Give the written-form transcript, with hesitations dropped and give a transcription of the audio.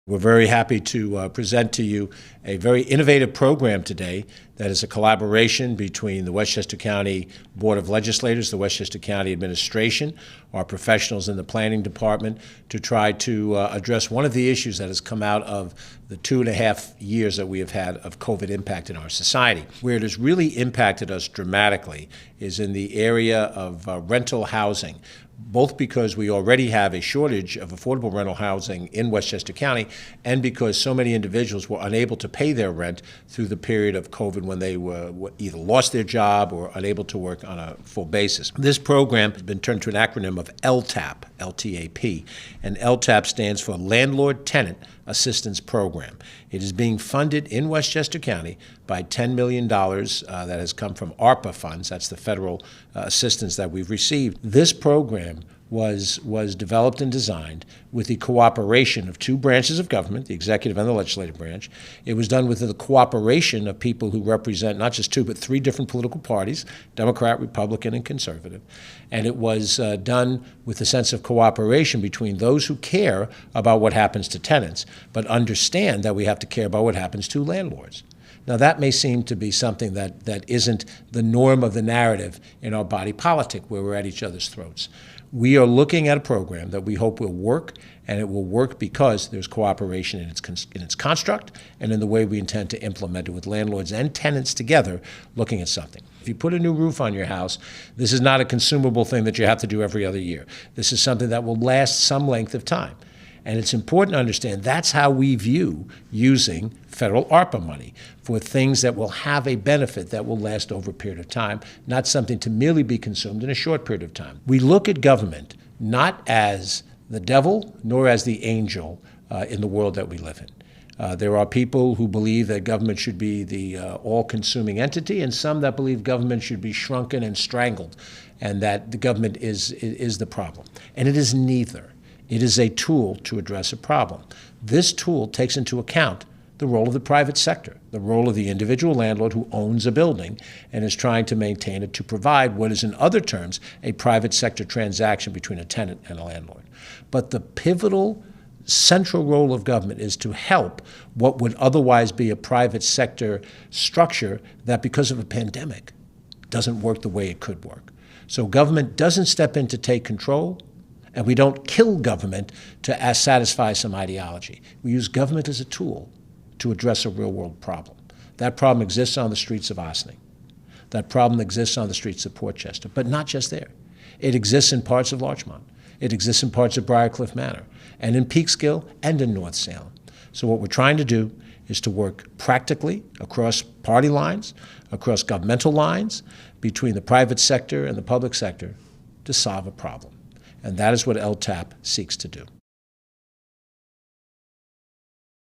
We're very happy to present to you a very innovative program today that is a collaboration between the Westchester County Board of Legislators, the Westchester County Administration, our professionals in the planning department to try to address one of the issues that has come out of the 2.5 years that we have had of COVID impact in our society. Where it has really impacted us dramatically is in the area of rental housing, both because we already have a shortage of affordable rental housing in Westchester County and because so many individuals were unable to pay their rent through the period of COVID when they were either lost their job or unable to work on a full basis. This program has been turned to an acronym of LTAP, LTAP, and LTAP stands for Landlord Tenant Assistance Program. It is being funded in Westchester County by $10 million that has come from ARPA funds. That's the federal assistance that we've received. This program was developed and designed with the cooperation of two branches of government, the executive and the legislative branch. It was done with the cooperation of people who represent not just two, but three different political parties, Democrat, Republican, and Conservative. And it was done with a sense of cooperation between those who care about what happens to tenants, but understand that we have to care about what happens to landlords. Now, that may seem to be something that isn't the norm of the narrative in our body politic, where we're at each other's throats. We are looking at a program that we hope will work, and it will work because there's cooperation in its construct and in the way we intend to implement it with landlords and tenants together looking at something. If you put a new roof on your house, this is not a consumable thing that you have to do every other year. This is something that will last some length of time. And it's important to understand that's how we view using federal ARPA money for things that will have a benefit that will last over a period of time, not something to merely be consumed in a short period of time. We look at government not as the devil nor as the angel in the world that we live in. There are people who believe that government should be the all-consuming entity, and some that believe government should be shrunken and strangled, and that the government is the problem. And it is neither. It is a tool to address a problem. This tool takes into account the role of the private sector, the role of the individual landlord who owns a building and is trying to maintain it to provide what is, in other terms, a private sector transaction between a tenant and a landlord. But the pivotal central role of government is to help what would otherwise be a private sector structure that, because of a pandemic, doesn't work the way it could work. So government doesn't step in to take control, and we don't kill government to satisfy some ideology. We use government as a tool to address a real-world problem. That problem exists on the streets of Ossining. That problem exists on the streets of Portchester, but not just there. It exists in parts of Larchmont. It exists in parts of Briarcliff Manor, and in Peekskill, and in North Salem. So what we're trying to do is to work practically across party lines, across governmental lines, between the private sector and the public sector to solve a problem. And that is what LTAP seeks to do.